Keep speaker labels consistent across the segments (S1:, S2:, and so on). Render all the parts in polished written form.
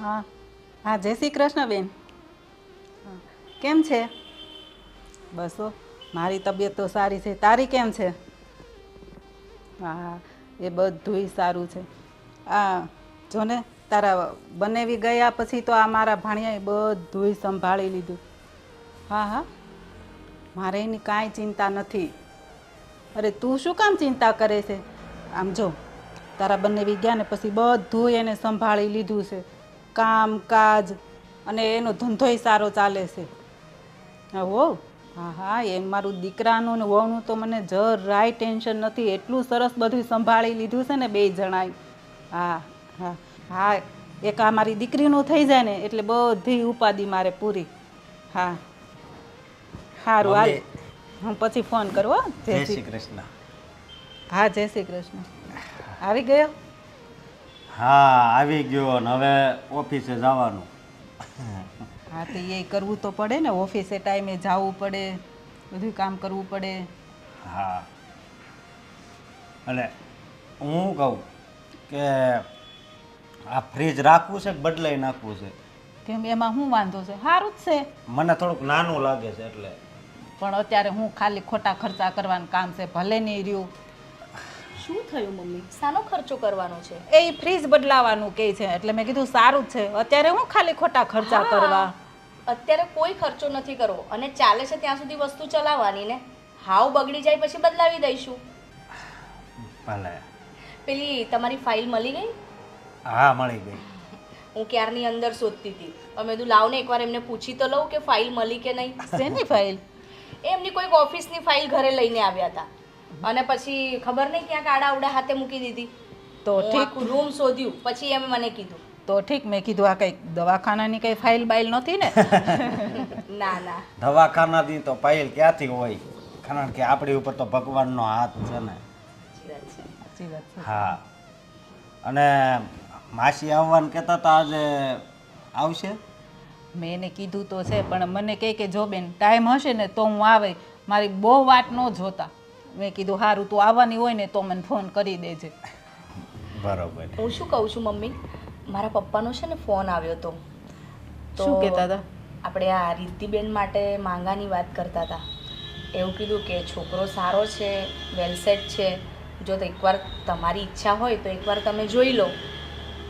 S1: હા હા, જય શ્રી કૃષ્ણ બેન. હા, કેમ છે? બસ હો, મારી તબિયત તો સારી છે. તારી કેમ છે? હા, એ બધુંય સારું છે. આ જોને, તારા બનેવી ગયા પછી તો આ મારા ભાણિયાએ બધુંય સંભાળી લીધું. હા હા, મારે એની કાંઈ ચિંતા નથી. અરે તું શું કામ ચિંતા કરે છે? આમ જો, તારા બનેવી ગયા ને પછી બધું એને સંભાળી લીધું છે. કામ કાજ અને એનો ધંધોય સારો ચાલે છે. હા હો, હા હા, એ મારું દીકરાનું ને વહુનું તો મને જરાય ટેન્શન નથી. એટલું સરસ બધું સંભાળી લીધું છે ને બેય જણાએ. હા હા હા, એક આ મારી દીકરીનું થઈ જાય ને એટલે બધી ઉપાધિ મારે પૂરી. હા, સારું હાલ,
S2: મમ્મી
S1: હું પછી ફોન કરું હો.
S2: જય શ્રી કૃષ્ણ.
S1: હા, જય શ્રી કૃષ્ણ. આવી ગયો?
S2: હા, આવી ગયો ને હવે ઓફિસે જવાનું.
S1: હા, તો એ કરવું તો પડે ને, ઓફિસે ટાઈમે જવું પડે, બધું કામ કરવું પડે.
S2: હા, અને હું કહું કે આ ફ્રીજ રાખવું છે કે બદલાઈ નાખવું છે?
S1: કેમ, એમાં શું વાંધો છે? સારું જ છે.
S2: મને થોડુંક નાનું લાગે છે એટલે.
S1: પણ અત્યારે હું ખાલી ખોટા ખર્ચા કરવાનું કામ છે, ભલે નહીં રહ્યું.
S3: શું થયું મમ્મી? શાનો ખર્ચો કરવાનો છે?
S1: એ ફ્રીજ બદલાવાનું કહે છે એટલે મેં કીધું સારું જ છે. અત્યારે હું ખાલી ખોટા ખર્ચા કરવા.
S3: અત્યારે કોઈ ખર્ચો નથી કરવો અને ચાલે છે ત્યાં સુધી વસ્તુ ચલાવવાની ને. હાવ બગડી જાય પછી બદલાવી દઈશું.
S2: ભલે.
S3: પેલી તમારી ફાઇલ મળી ગઈ?
S2: હા, મળી ગઈ.
S3: હું ક્યારની અંદર શોધતી હતી. મેં કીધું લાવ ને એકવાર એમને પૂછી તો લઉં કે ફાઇલ મળી કે નહીં.
S1: શેની ફાઇલ?
S3: એમની કોઈક ઓફિસની ફાઇલ ઘરે લઈને આવ્યા હતા અને પછી ખબર નહીં ક્યાંક આડાઅવડા હાથે મૂકી દીધી.
S1: તો
S3: હું
S1: ઠીક.
S3: આખું રૂમ શોધ્યું પછી એમ મને કીધું.
S1: તો ઠીક, મેં કીધું આ કંઈક દવાખાનાની કંઈ ફાઇલ બાઇલ નથી ને?
S3: ના ના,
S2: દવાખાનાથી તો પાયલ ક્યાંથી હોય? કારણ કે આપણી ઉપર તો ભગવાનનો હાથ છે ને.
S3: સાચી વાત છે.
S1: સાચી વાત છે.
S2: હા, અને માસી આવવાનું કહેતા હતા, આજે આવશે?
S1: મેં એને કીધું તો છે પણ મને કહે કે જો બેન ટાઈમ હશે ને તો હું આવે, મારી બહુ વાટ ન જોતા. મેં કીધું સારું, તું આવવાની હોય ને તો મને ફોન કરી દેજે.
S2: બરોબર.
S3: હું શું કહું છું મમ્મી, મારા પપ્પાનો છે ને ફોન આવ્યો હતો.
S1: શું કહેતા હતા?
S3: આપણે આ રિદ્ધિબેન માટે માંગાની વાત કરતા હતા. એવું કીધું કે છોકરો સારો છે, વેલસેટ છે, જો તો એકવાર તમારી ઈચ્છા હોય તો એકવાર તમે જોઈ લો.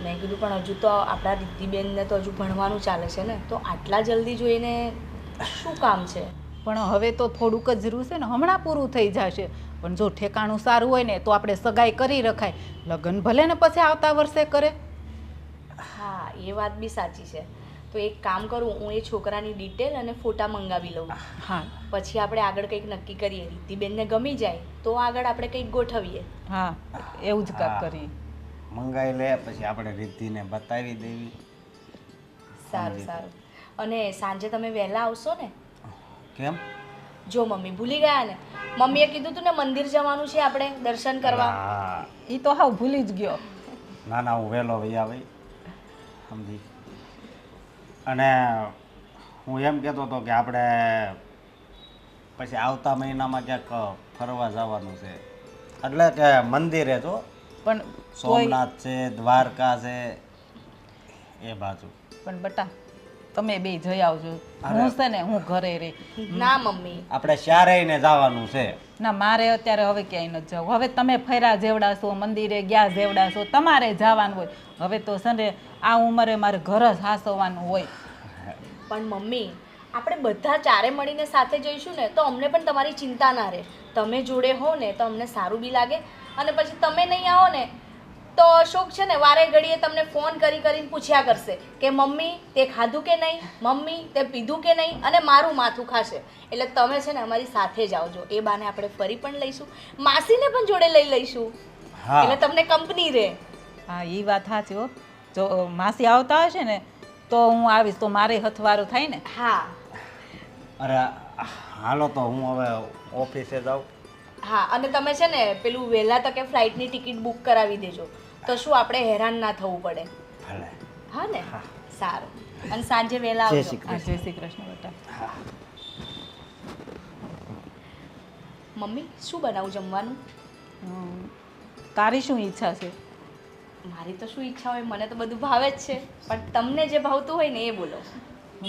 S3: મેં કીધું પણ હજુ તો આપણા રિદ્ધિબેનને તો હજુ ભણવાનું ચાલે છે ને, તો આટલા જલ્દી જોઈને શું કામ છે?
S1: પણ હવે તો થોડુંક જ રહ્યું છે ને, હમણાં પૂરું થઈ જશે. પણ જો ઠેકાણું સારું હોય ને તો આપણે સગાઈ કરી રખાય. લગ્ન ભલે ને પછી આવતા વર્ષે કરે.
S3: હા, એ વાત બી સાચી છે. તો એક કામ કરું, હું એ છોકરાની ડિટેલ અને ફોટા મંગાવી લઉં.
S1: હા
S3: પછી આપણે આગળ કંઈક નક્કી કરીએ. રિદ્ધિબેનને ગમી જાય તો આગળ આપણે કંઈક ગોઠવીએ.
S1: હા, એવું જ કાક કરીએ.
S2: મંગાઈ લે પછી આપણે રિદ્ધિને બતાવી દેવી.
S3: સારું સારું. અને સાંજે તમે વહેલા આવશો ને?
S2: કેમ?
S3: જો મમ્મી ભૂલી ગયા ને, મમ્મીએ કીધું તું ને મંદિર જવાનું છે આપણે દર્શન કરવા.
S2: હા,
S1: એ તો હાવ ભૂલી જ ગયો.
S2: ના ના, હું વહેલો વૈયા ભાઈ સમજી. અને હું એમ કહેતો હતો કે આપણે પછી આવતા મહિનામાં ક્યાંક ફરવા જવાનું છે, એટલે કે મંદિરે જો.
S1: પણ
S2: સોમનાથ છે, દ્વારકા છે, એ બાજુ.
S1: પણ બટા તમે બે જઈ આવજો. હું છે ને હું ઘરે રહી.
S3: ના મમ્મી,
S2: આપણે ચારેયને જવાનું છે.
S1: ના, મારે અત્યારે હવે ક્યાંય નથી જવું. હવે તમે ફર્યા જેવડા છો, મંદિરે ગયા જેવડા છો, તમારે જવાનું હોય. હવે તો છે ને આ ઉંમરે મારે ઘર જ હાસવવાનું હોય.
S3: પણ મમ્મી આપણે બધા ચારે મળીને સાથે જઈશું ને તો અમને પણ તમારી ચિંતા ના રહે. તમે જોડે હો ને તો અમને સારું બી લાગે. અને પછી તમે નહીં આવો ને તો અશોક છે ને વારે ઘડીએ તમને ફોન કરીને પૂછ્યા કરશે કે મમ્મી તે ખાધું કે નહીં, મમ્મી તે પીધું કે નહીં, અને મારું માથું ખાશે. એટલે તમે છે ને અમારી સાથે જ આવજો. એ બાને આપણે ફરી પણ લઈશું, માસીને પણ જોડે લઈ લઈશું.
S2: હા,
S3: એટલે તમને કંપની રહે.
S1: હા, એ વાત સાચી હો. જો માસી આવતા હશે ને તો હું આવીશ, તો મારે હથવારું થાય ને.
S3: હા
S2: અરે હાલો તો હું હવે ઓફિસે જાઉં.
S3: હા, અને તમે છે ને પેલું વહેલા તકે ફ્લાઇટની ટિકિટ બુક કરાવી દેજો, તો શું આપણે હેરાન ના થવું પડે.
S2: ભલે.
S3: હા ને? સારું. અને સાંજે વહેલા
S2: જય
S3: આવજો.
S2: શ્રી
S1: હા, જય શ્રી કૃષ્ણ બેટા.
S3: મમ્મી શું બનાવું જમવાનું?
S1: તારી શું ઈચ્છા છે?
S3: મારી તો શું ઈચ્છા હોય, મને તો બધું ભાવે જ છે, પણ તમને જે ભાવતું હોય ને એ બોલો.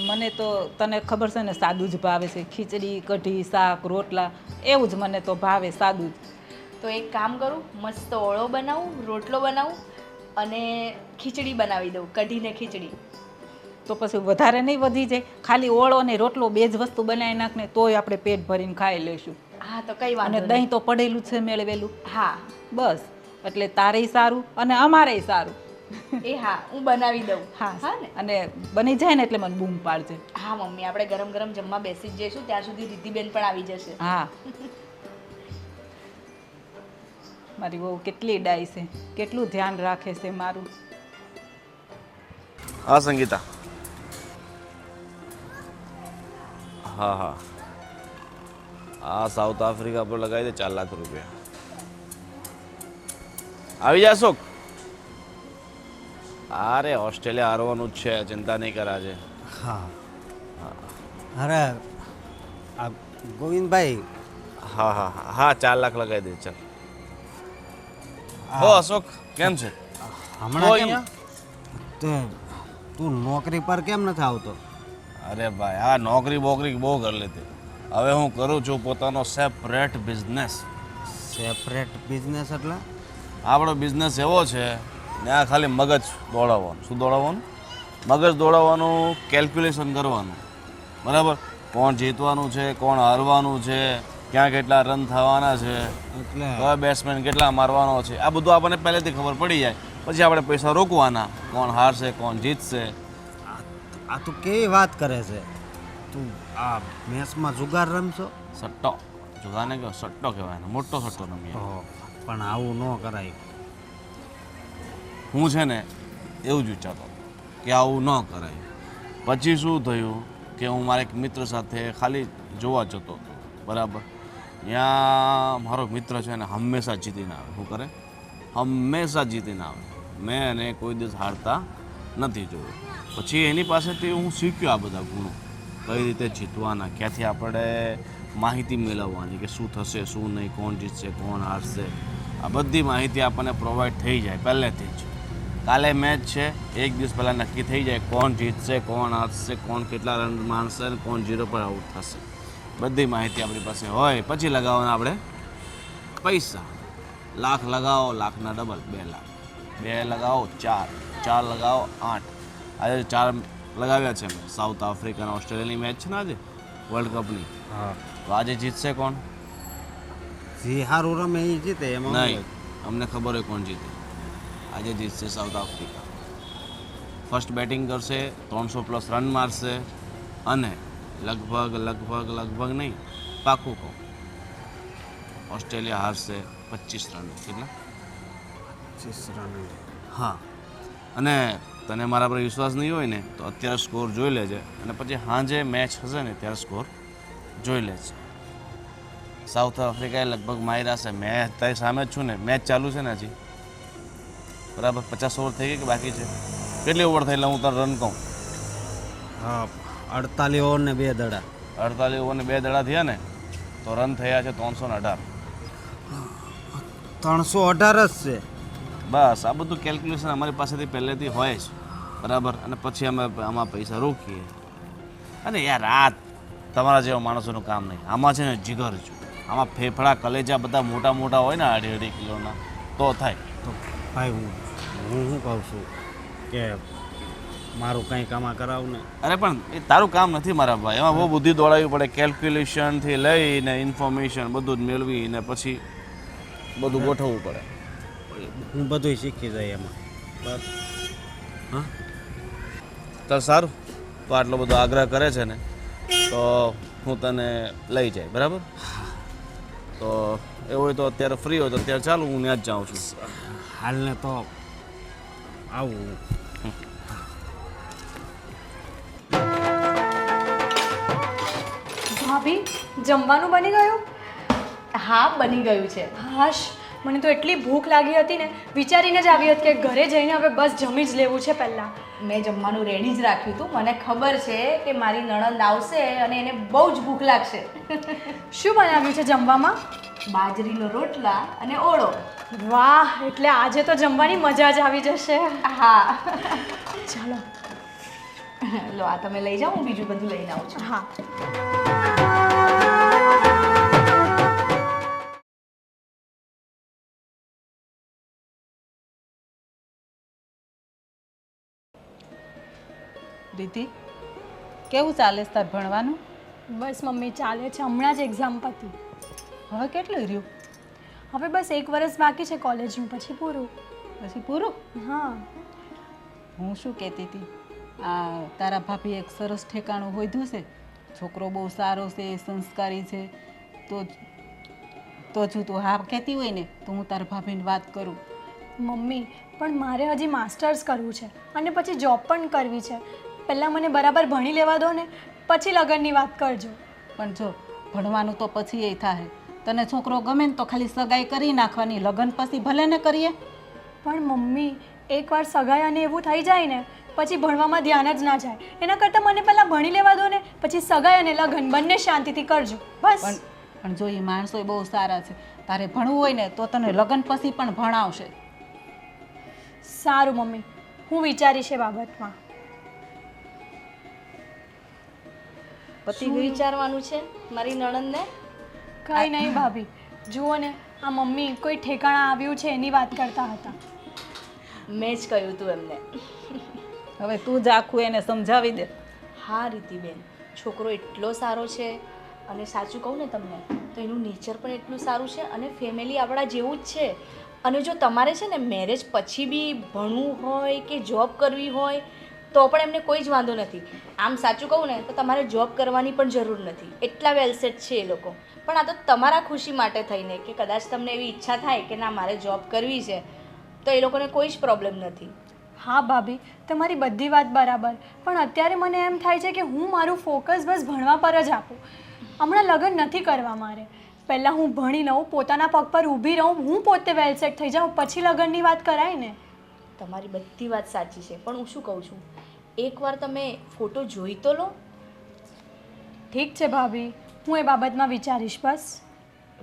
S1: મને તો તને ખબર છે ને સાદું જ ભાવે છે. ખીચડી, કઢી, શાક, રોટલા એવું જ મને તો ભાવે, સાદું જ.
S3: તો એક કામ કરું, મસ્ત ઓળો બનાવું, રોટલો બનાવું અને ખીચડી બનાવી દઉં, કઢીને ખીચડી.
S1: તો પછી વધારે નહીં વધી જાય? ખાલી ઓળો ને રોટલો બે જ વસ્તુ બનાવી નાખ ને તોય આપણે પેટ ભરીને ખાઈ લઈશું.
S3: હા તો કઈ
S1: અને
S3: વાંધો
S1: દહીં
S3: નહીં.
S1: તો પડેલું છે મેળવેલું.
S3: હા
S1: બસ, એટલે તારેય સારું અને અમારેય સારું.
S3: એ હા, હું બનાવી દઉં.
S1: હા
S3: હા ને?
S1: અને બની જાય ને એટલે મને બૂમ પાડજે.
S3: હા મમ્મી, આપણે ગરમ ગરમ જમવા બેસી જ જઈશું, ત્યાં સુધી રિદ્ધિબેન પણ આવી જશે.
S1: હા. મારી વહુ કેટલી ડાય છે, કેટલું ધ્યાન રાખે છે મારું.
S4: હા સંગીતા. હા હા, આ સાઉથ આફ્રિકા પર લગાવી દે 4 લાખ રૂપિયા. આવી જાશો? અરે ઓસ્ટ્રેલિયા હારવાનું જ છે, ચિંતા નહીં કરાજે.
S2: હા. અરે આ ગોવિંદભાઈ,
S4: હા હા હા હા, 4 લાખ લગાવી દે ચાલ. હો અશોક, કેમ છે?
S2: હમણાં કેમ
S4: અહીંયા?
S2: તું નોકરી પર કેમ નથી આવતો?
S4: અરે ભાઈ, આ નોકરી બોકરી બહુ કરી લીધી. હવે હું કરું છું પોતાનો સેપરેટ બિઝનેસ.
S2: સેપરેટ બિઝનેસ એટલે?
S4: આપણો બિઝનેસ એવો છે ને, આ ખાલી મગજ દોડાવવાનું. શું દોડાવવાનું? મગજ દોડાવવાનું, કેલ્ક્યુલેશન કરવાનું. બરાબર? કોણ જીતવાનું છે, કોણ હારવાનું છે, ક્યાં કેટલા રન થવાના છે,
S2: એટલે
S4: કયો બેટ્સમેન કેટલા મારવાનો છે, આ બધું આપણને પહેલેથી ખબર પડી જાય. પછી આપણે પૈસા રોકવાના, કોણ હારશે, કોણ જીતશે.
S2: આ તું કેવી વાત કરે છે? તું આ મેચમાં જુગાર રમશો?
S4: સટ્ટો. જુગારને કહો સટ્ટો કહેવાય ને, મોટો સટ્ટો રમીએ.
S2: પણ આવું ન કરાય.
S4: હું છે ને એવું જ વિચારતો હતો કે આવું ન કરાય. પછી શું થયું કે હું મારા એક મિત્ર સાથે ખાલી જોવા જતો હતો. બરાબર? ત્યાં મારો મિત્ર છે ને હંમેશા જીતીને આવે. શું કરે? હંમેશા જીતીને આવે. મેં એને કોઈ દિવસ હારતા નથી જોયું. પછી એની પાસેથી હું શીખ્યો આ બધા ગુણો, કઈ રીતે જીતવાના, ક્યાંથી આપણે માહિતી મેળવવાની કે શું થશે, શું નહીં, કોણ જીતશે, કોણ હારશે. આ બધી માહિતી આપણને પ્રોવાઈડ થઈ જાય પહેલેથી જ. કાલે મેચ છે, એક દિવસ પહેલાં નક્કી થઈ જાય કોણ જીતશે, કોણ હારશે, કોણ કેટલા રન મારશે અને કોણ 0 પર આઉટ થશે. બધી માહિતી આપણી પાસે હોય. પછી લગાવવાના આપણે પૈસા. લાખ લગાવો, લાખના ડબલ 2 લાખ. 2 લગાવો 4, 4 લગાવો 8. આજે 4 લગાવ્યા છે મેં. સાઉથ આફ્રિકા અને ઓસ્ટ્રેલિયાની મેચ છે ને આજે વર્લ્ડ કપની.
S2: હા.
S4: તો આજે જીતશે કોણ?
S2: જે સારું રમે એ જીતે એમાં
S4: નહીં, અમને ખબર હોય કોણ જીતે. આજે જીતશે સાઉથ આફ્રિકા. ફર્સ્ટ બેટિંગ કરશે, 300+ રન મારશે અને લગભગ નહીં, પાકું કહું, ઓસ્ટ્રેલિયા હારશે 25 રન. કેટલા?
S2: 25 રન.
S4: હા. અને તને મારા પર વિશ્વાસ નહીં હોય ને તો અત્યારે સ્કોર જોઈ લેજે અને પછી સાંજે મેચ હશે ને ત્યારે સ્કોર જોઈ લેજે. સાઉથ આફ્રિકાએ લગભગ માર્યા છે. મેં તારી સામે જ છું ને, મેચ ચાલુ છે ને હજી. બરાબર? 50 ઓવર થઈ ગઈ કે બાકી છે? કેટલી ઓવર થઈ એટલે હું તને રન કહું?
S2: હા, 48 ઓવર ને 2 દડા.
S4: 48 ઓવર ને 2 દડા થયા ને તો રન થયા છે 318.
S2: 318 જ છે.
S4: બસ આ બધું કેલ્ક્યુલેશન અમારી પાસેથી પહેલેથી હોય જ. બરાબર? અને પછી અમે આમાં પૈસા રોકીએ. અને યાર આ તમારા જેવા માણસોનું કામ નહીં. આમાં છે ને જીગર છું. આમાં ફેફડા કલેજા બધા મોટા મોટા હોય ને 2.5 કિલોના તો થાય.
S2: તો ભાઈ હું શું કહું છું કે મારું કંઈક આમાં કરાવું ને.
S4: અરે પણ એ તારું કામ નથી મારા ભાઈ. એમાં બહુ બુદ્ધિ દોડાવવી પડે. કેલ્ક્યુલેશનથી લઈને ઇન્ફોર્મેશન બધું જ મેળવીને પછી બધું ગોઠવવું પડે.
S2: હું બધું શીખી જાય એમાં. બસ.
S4: હા, ચાલ સારું. તો આટલો બધો આગ્રહ કરે છે ને તો હું તને લઈ જાય. બરાબર? તો એવું હોય તો અત્યારે ફ્રી હોય તો અત્યારે ચાલો હું ત્યાં જ જાઉં છું.
S2: હાલને તો આવું.
S5: ભાભી, જમવાનું બની ગયું?
S3: હા બની ગયું છે.
S5: હાશ, મને તો એટલી ભૂખ લાગી હતી ને, વિચારીને જ આવી હતી કે ઘરે જઈને હવે બસ જમી જ લેવું છે પહેલાં.
S3: મેં જમવાનું રેડી જ રાખ્યું હતું. મને ખબર છે કે મારી નણંદ આવશે અને એને બહુ જ ભૂખ લાગશે.
S5: શું બનાવ્યું છે જમવામાં?
S3: બાજરીનો રોટલા અને ઓળો.
S5: વાહ, એટલે આજે તો જમવાની મજા જ આવી જશે.
S3: હા
S5: ચાલો.
S3: લો આ તમે લઈ જાઓ, હું બીજું બધું લઈને આવું છું.
S5: હા.
S1: રીતિ, કેવું ચાલે છે તાર ભણવાનું?
S5: બસ મમ્મી, ચાલે છે. હમણાં જ એક્ઝામ પતી.
S1: હવે કેટલું રહ્યું?
S5: હવે બસ 1 વર્ષ બાકી છે કોલેજનું, પછી પૂરું.
S1: પછી પૂરું?
S5: હા.
S1: હું શું કહેતી હતી, આ તારા ભાભી એક સરસ ઠેકાણું હોધ્યું છે, છોકરો બહુ સારો છે, સંસ્કારી છે, તો જો તું હા કહેતી હોય ને તો હું તારા ભાભીને વાત કરું.
S5: મમ્મી, પણ મારે હજી માસ્ટર્સ કરવું છે અને પછી જોબ પણ કરવી છે. પહેલાં મને બરાબર ભણી લેવા દો ને, પછી લગ્નની વાત કરજો.
S1: પણ જો ભણવાનું તો પછી એ થાય, તને છોકરો ગમે ને તો ખાલી સગાઈ કરી નાખવાની, લગ્ન પછી ભલે ને કરીએ.
S5: પણ મમ્મી, એકવાર સગાઈ અને એવું થઈ જાય ને પછી ભણવામાં ધ્યાન જ ના જાય. એના કરતાં મને પહેલાં ભણી લેવા દો ને, પછી સગાઈ અને લગ્ન બંને શાંતિથી કરજો બસ.
S1: પણ જો એ માણસો બહુ સારા છે, તારે ભણવું હોય ને તો તને લગ્ન પછી પણ ભણાવશે.
S5: સારું મમ્મી, હું વિચારીશ એ બાબતમાં.
S1: પતિ
S3: શું વિચારવાનું છે મારી નણંદને?
S5: કંઈ નહીં ભાભી, જુઓ ને આ મમ્મી કોઈ ઠેકાણા આવ્યું છે એની વાત કરતા હતા.
S3: મેં જ કહ્યું તું એમને.
S1: હવે તું જ આખું એને સમજાવી દે.
S3: હા રીતિબેન, છોકરો એટલો સારો છે અને સાચું કહું ને તમને તો એનું નેચર પણ એટલું સારું છે અને ફેમિલી આપણા જેવું જ છે. અને જો તમારે છે ને મેરેજ પછી બી ભણવું હોય કે જોબ કરવી હોય તો પણ એમને કોઈ જ વાંધો નથી. આમ સાચું કહું ને તો તમારે જોબ કરવાની પણ જરૂર નથી, એટલા વેલસેટ છે એ લોકો. પણ આ તો તમારા ખુશી માટે થઈને કે કદાચ તમને એવી ઈચ્છા થાય કે ના મારે જોબ કરવી છે તો એ લોકોને કોઈ જ પ્રોબ્લેમ નથી.
S5: હા ભાભી, તમારી બધી વાત બરાબર, પણ અત્યારે મને એમ થાય છે કે હું મારું ફોકસ બસ ભણવા પર જ આપું. હમણાં લગ્ન નથી કરવા મારે. પહેલાં હું ભણી લઉં, પોતાના પગ પર ઊભી રહું, હું પોતે વેલસેટ થઈ જાઉં, પછી લગ્નની વાત કરાય ને.
S3: તમારી બધી વાત સાચી છે, પણ હું શું કહું છું, એકવાર તમે ફોટો જોઈ તો લો.
S5: ઠીક છે ભાભી, હું એ બાબતમાં વિચારીશ. બસ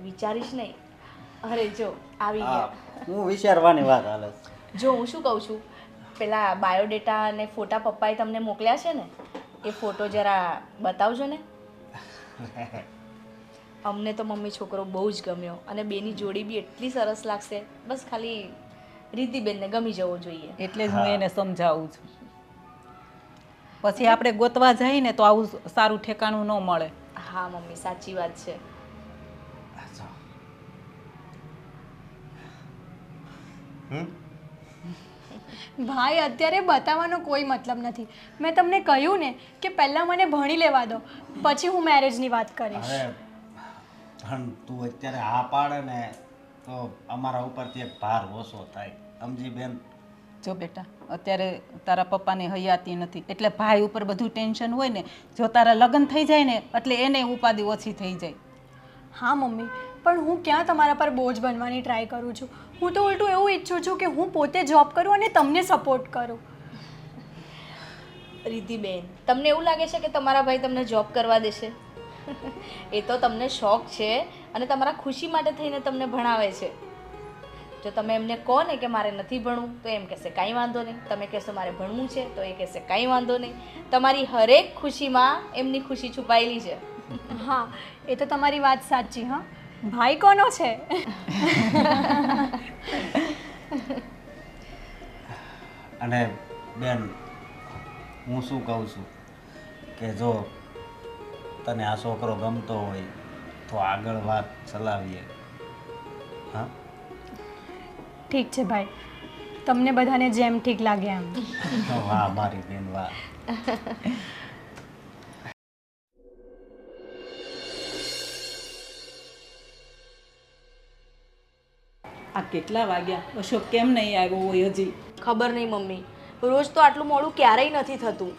S3: વિચારીશ નહીં, અરે જો આવી ગયા.
S2: હું વિચારવાની વાત હાલે છે.
S3: જો હું શું કહું છું, પેલા બાયોડેટા અને ફોટા પપ્પાએ તમને મોકલ્યા છે ને એ ફોટો જરા બતાવજો ને. અમને તો મમ્મી છોકરો બહુ જ ગમ્યો અને બેની જોડી બી એટલી સરસ લાગશે. બસ ખાલી રીતિબેનને ગમી જવો જોઈએ.
S1: એટલે જ હું એને સમજાવું છું. પછી આપણે ગોતવા જઈએ ને તો આવું સારું ઠેકાણું ન મળે.
S3: હા મમ્મી, સાચી વાત છે.
S5: ભાઈ, અત્યારે બતાવવાનો કોઈ મતલબ નથી. મેં તમને કહ્યું ને કે પહેલાં મને ભણી લેવા દો, પછી હું મેરેજની વાત કરીશ.
S2: હવે પણ તું અત્યારે હા પાડે ને તો અમારા ઉપરથી એક ભાર ઓછો થાય, સમજી બેન?
S1: જો બેટા, અત્યારે તારા પપ્પાને હયાતી નથી એટલે ભાઈ ઉપર બધું ટેન્શન હોય ને. જો તારા લગ્ન થઈ જાય ને એટલે એને ઉપાધિ ઓછી થઈ જાય.
S5: હા મમ્મી, પણ હું ક્યાં તમારા પર બોજ બનવાની ટ્રાય કરું છું. હું તો ઉલટું એવું ઈચ્છું છું કે હું પોતે જોબ કરું અને તમને સપોર્ટ કરું.
S3: રીતિબેન, તમને એવું લાગે છે કે તમારા ભાઈ તમને જોબ કરવા દેશે? એ તો તમને શોખ છે અને તમારા ખુશી માટે થઈને તમને ભણાવે છે. જો તમે એમને કહો ને કે મારે નથી ભણવું તો એમ કહેશે કાંઈ વાંધો નહીં. તમે કહેશો મારે ભણવું છે તો એ કહેશે કાંઈ વાંધો નહીં. તમારી હરેક ખુશીમાં એમની ખુશી છુપાયેલી છે.
S5: હા, એ તો તમારી વાત સાચી. હા, ભાઈ કોનો છે?
S2: અને બેન, હું શું કહું છું કે જો તને આ છોકરો ગમતો હોય તો આગળ વાત ચલાવીએ. હા,
S5: ઠીક છે ભાઈ, તમને બધાને જેમ ઠીક લાગે એમ.
S2: વાહ મારી બેન, વાહ.
S1: આ કેટલા વાગ્યા? અશોક કેમ નહીં આવ્યો હોય હજી?
S3: ખબર નહીં મમ્મી, રોજ તો આટલું મોડું ક્યારેય નથી થતું.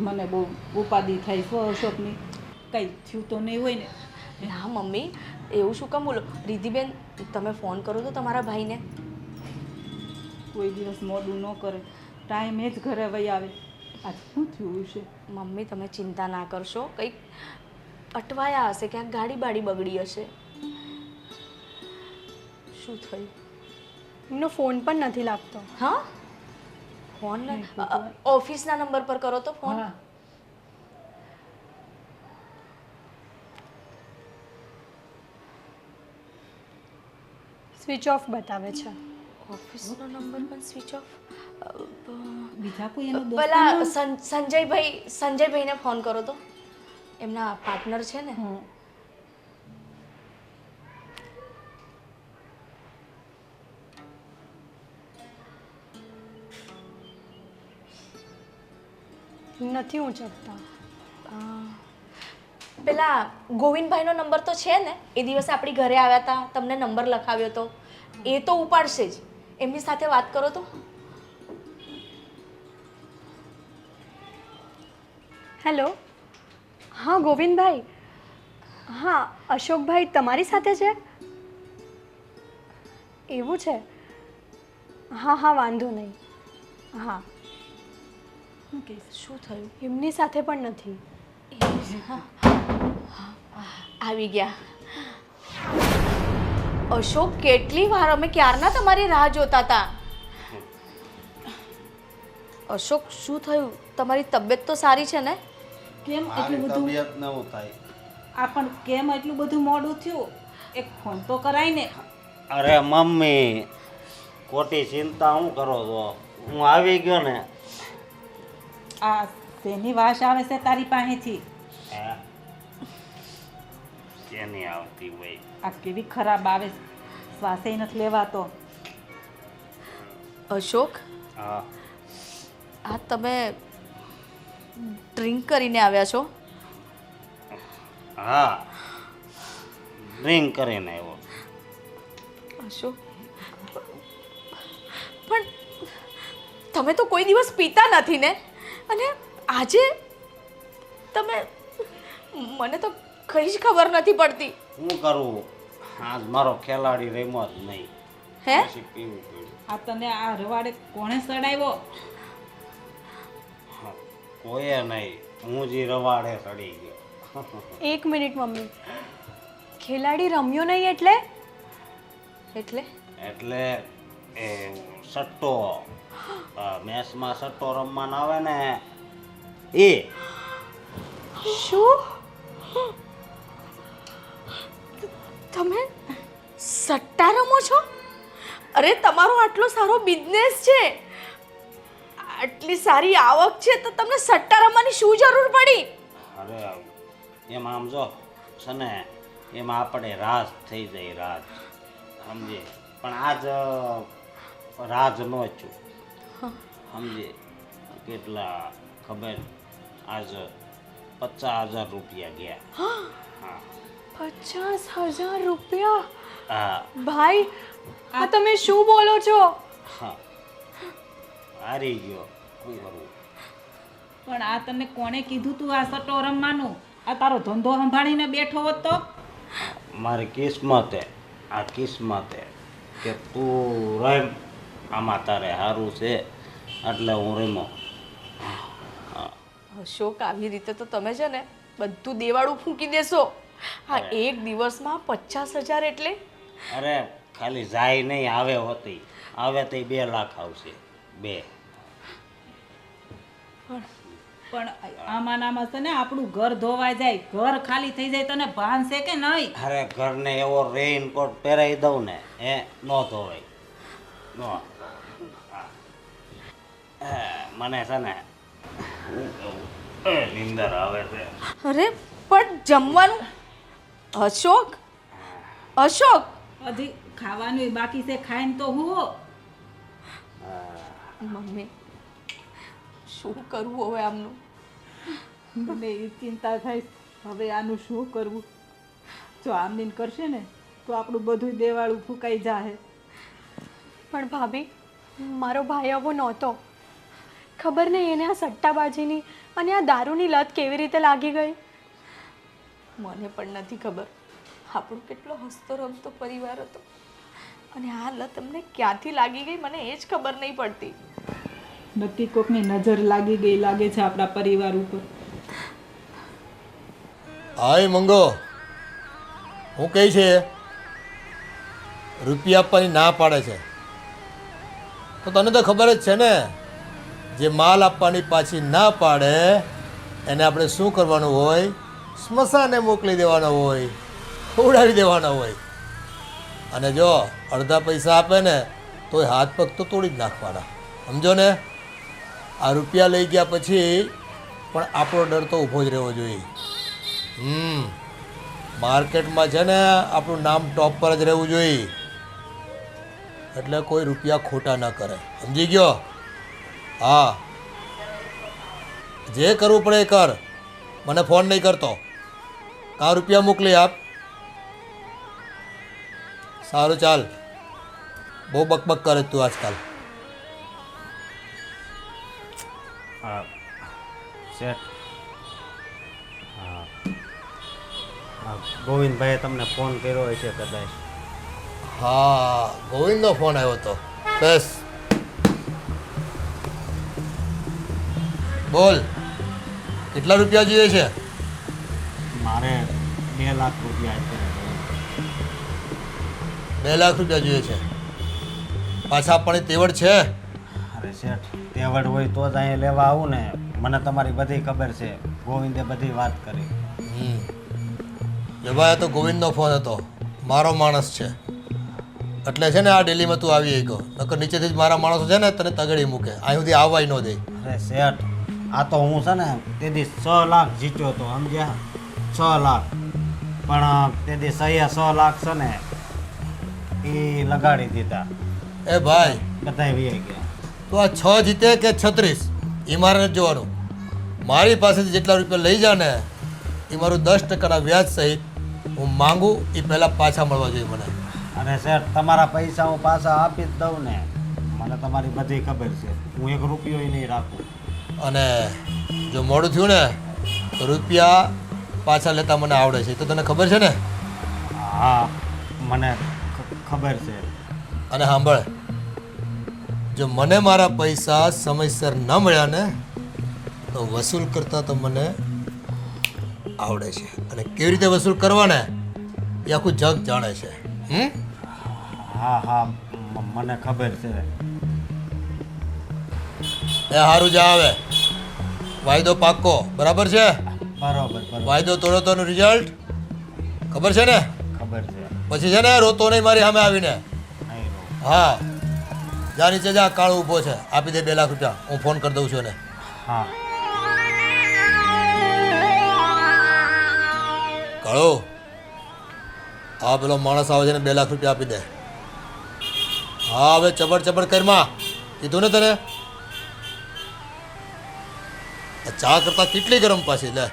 S1: મને બહુ ઉપાધિ થાય છે અશોકની. કંઈ થયું તો નહીં હોય ને?
S3: ના મમ્મી, એવું શું કામ બોલો? રીધિબેન, તમે ફોન કરો તો તમારા ભાઈને.
S1: કોઈ દિવસ મોડું ન કરે, ટાઈમે જ ઘરે વહી આવે. આજ શું થયું છે?
S3: મમ્મી તમે ચિંતા ના કરશો, કંઈક અટવાયા હશે, ક્યાંક ગાડી બાડી બગડી હશે. શું થયું?
S5: એમનો ફોન પણ નથી લાગતો.
S3: હા ફોન ઓફિસના નંબર પર કરો તો ફોન.
S1: હા
S5: સ્વિચ ઓફ બતાવે છે.
S3: ઓફિસનો નંબર પણ સ્વિચ ઓફ.
S1: બીજા કોઈ એનો
S3: પેલા
S1: દોસ્ત
S3: સંજયભાઈને ફોન કરો તો, એમના પાર્ટનર છે ને.
S5: નથી ઉંચકતા.
S3: પેલા ગોવિંદભાઈનો નંબર તો છે ને, એ દિવસે આપણી ઘરે આવ્યા હતા, તમને નંબર લખાવ્યો તો, એ તો ઉપાડશે જ. એમની સાથે વાત કરો તો.
S5: હેલો, હા ગોવિંદભાઈ. હા અશોકભાઈ તમારી સાથે છે? એવું છે? હા હા વાંધો નહીં. હા
S3: શું થયું?
S5: એમની સાથે પણ નથી.
S3: આવી ગયા. અશોક, કેટલી વાર અમે ક્યારના તમારી રાહ જોતા હતા. અશોક, શું થયું? તમારી તબિયત તો સારી છે ને?
S1: કેમ
S2: મારી
S1: એટલું બધું
S2: તબિયત ન થાય.
S1: આ પણ કેમ એટલું બધું મોડું થયું? એક ફોન તો કરાય ને.
S2: અરે મમ્મી, ખોટી ચિંતા હું કરો છો? હું આવી ગયો ને.
S1: આ શેની વાસ આવે છે તારી પાસેથી?
S2: હે? કેની આવતી હોય?
S1: આ કેવી ખરાબ આવે છે, શ્વાસે નથી લેવાતો.
S3: અશોક,
S2: હા,
S3: આ તમે ડ્રિંક કરીને આવ્યા છો?
S2: હા, ડ્રિંક કરીને આવ્યો.
S3: અશોક, પણ તમે તો કોઈ દિવસ પીતા નથી ને, અને આજે તમે, મને તો કઈ જ ખબર નથી પડતી.
S2: શું કરું? આજ મારો ખેલાડી રમ્યો જ નહીં.
S3: હે?
S2: પછી પીવું પડ્યું.
S1: આ તને આ રવાડે કોણે સડાવ્યો?
S2: હા, કોઈએ નહીં, હું જ રવાડે ચડી ગયો.
S5: એક મિનિટ મમ્મી, ખેલાડી રમ્યો નહીં એટલે?
S3: એટલે
S2: એટલે એ સટ્ટો, મેચમાં સટ્ટો રમવાનો આવે ને એ.
S5: શું?
S3: તમે સટ્ટા રમો છો? અરે તમારો આટલો સારો બિઝનેસ છે, આટલી સારી આવક છે, તો તમને સટ્ટા રમવાની શું જરૂર પડી?
S2: અરે એમાં આમ જો છે ને, એમાં આપણે રાજ થઈ જાય, રાજ સમજે. પણ આજ રાજ નો છું સમજે. કેટલા ખબર? આજ 50,000 રૂપિયા ગયા. હા
S5: 50,000 રૂપિયા?
S2: હા
S5: ભાઈ આ તમે શું બોલો છો?
S2: હા, હારી ગયો. શું કરવું?
S1: પણ આ તને કોણે કીધું તું આ સટ્ટો રમવાનું? આ તારો ધંધો સંભાળીને બેઠો હોત તો?
S2: મારી કિસ્મતે, આ કિસ્મતે કે તું રમ, આમાં તારે સારું છે એટલે હું રમ્યો.
S3: અશોક, આવી રીતે તો તમે છે ને બધું દેવાળું ફૂંકી દેશો. હા, એક દિવસમાં 50,000 એટલે?
S2: અરે ખાલી જાય નહીં, આવે હોતી આવે તો 2 લાખ આવશે. 2.
S1: પણ આમાં ને આમાં છે ને આપણું ઘર ધોવાઈ જાય, ઘર ખાલી થઈ જાય, તને ભાન છે કે નહીં?
S2: અરે ઘરને એવો રેઇનકોટ પહેરાવી દઉં ને, એ નો ધોવાય. નો મને છે ને નીંદર આવે છે.
S3: અરે પણ જમવાનું. અશોક, અશોક,
S1: હજી ખાવાનું બાકી છે, ખાઈને તો હું.
S3: મમ્મી શું કરવું હવે આમનું?
S1: મને એ ચિંતા થાય હવે આનું શું કરવું. જો આમની કરશે ને તો આપણું બધું દેવાળું ફૂંકાઈ જાહે.
S5: પણ ભાભી, મારો ભાઈ આવો નહોતો. ખબર નહીં એને આ સટ્ટાબાજીની અને આ દારૂની લત કેવી રીતે લાગી ગઈ.
S3: મને પણ નથી ખબર. આપણો કેટલો હસતો રમતો પરિવાર હતો, અને આ લત અમને ક્યાંથી લાગી ગઈ મને એ જ ખબર નહીં પડતી.
S1: નક્કી કોકની નજર લાગી ગઈ લાગે છે આપણા પરિવાર ઉપર.
S6: હાય મંગો, હું કહે છે રૂપિયા આપવાની ના પાડે છે. તો તને તો ખબર જ છે ને, જે માલ આપવાની પાછી ના પાડે એને આપણે શું કરવાનું હોય? સ્મશાને મોકલી દેવાનો હોય, ખવડાવી દેવાનો હોય. અને જો અડધા પૈસા આપે ને તોય હાથ પગ તો તોડી જ નાખવાના, સમજો ને? આ રૂપિયા લઈ ગયા પછી પણ આપણો ડર તો ઊભો જ રહેવો જોઈએ. માર્કેટમાં છે ને આપણું નામ ટોપ પર જ રહેવું જોઈએ, એટલે કોઈ રૂપિયા ખોટા ન કરે, સમજી ગયો? હા, જે કરવું પડે એ કર, મને ફોન નહીં કરતો. કાં રૂપિયા મોકલી આપ. સારું ચાલ, બહુ બકબક કરે તું આજકાલ.
S2: હા શેઠ, હા ગોવિંદભાઈએ તમને ફોન કર્યો હશે કદાચ.
S6: હા, ગોવિંદનો ફોન આવ્યો હતો. બસ બોલ, કેટલા રૂપિયા જોઈએ છે?
S2: મારે 2 લાખ રૂપિયા છે.
S6: 2 લાખ રૂપિયા જોઈએ છે. પાછા આપવાની તેવડ છે?
S2: અરે શેઠ, તેવડ હોય તો જ અહીંયા લેવા આવું ને. મને તમારી બધી ખબર છે, ગોવિંદે બધી વાત કરી.
S6: ભાઈ, આ તો ગોવિંદનો ફોન હતો, મારો માણસ છે એટલે છે ને આ ડેલીમાં તું આવી ગયો. નકર નીચેથી જ મારા માણસો છે ને તને તગડી મૂકે, અહીં સુધી આવવાય ન દે.
S2: અરે શેઠ, આ તો હું છે ને તેથી 6 લાખ જીત્યો હતો, સમજ્યા? 6 લાખ. પણ તેથી 6 લાખ છે ને એ લગાડી દીધા,
S6: એ ભાઈ,
S2: બધા વી ગયા.
S6: તું આ 6 જીતે કે 36 એ મારે નથી જોવાનું. મારી પાસેથી જેટલા રૂપિયા લઈ જા ને એ મારું 10% વ્યાજ સહિત હું માંગુ એ પહેલાં પાછા મળવા જોઈએ મને.
S2: અને શેઠ, તમારા પૈસા હું પાછા આપી જ દઉં ને. મને તમારી બધી ખબર છે, હું 1 રૂપિયો નહીં રાખું.
S6: અને જો મોડું થયું ને તો રૂપિયા પાછા લેતા મને આવડે છે, તો તને ખબર છે ને?
S2: હા, મને ખબર છે.
S6: અને સાંભળ, જો મને મારા પૈસા સમયસર ન મળ્યા ને તો વસૂલ કરતા તો મને આવડે છે, અને કેવી રીતે વસૂલ કરવા ને એ આખું જગ જાણે છે.
S2: હા હા, મને ખબર છે.
S6: એ સારું જા, આવે વાયદો પાક્કો, બરાબર છે?
S2: બરોબર બરોબર,
S6: વાયદો તોડો તો એનું રિઝલ્ટ ખબર છે ને?
S2: ખબર છે.
S6: પછી છે ને રોતો નહીં મારી સામે આવીને.
S2: નહીં રહું.
S6: હા, જા નીચે જા, કાળો ઊભો છે, આપી દે 2 લાખ રૂપિયા, હું ફોન કરી દઉં છું એને.
S2: હા.
S6: કાળો, હા પેલો માણસ આવે છે ને 2 લાખ રૂપિયા આપી દે. હા, હવે ચબડ ચબડ કરમાં, કીધું ને તને. આ ચા કરતા કેટલી ગરમ પાછી લે.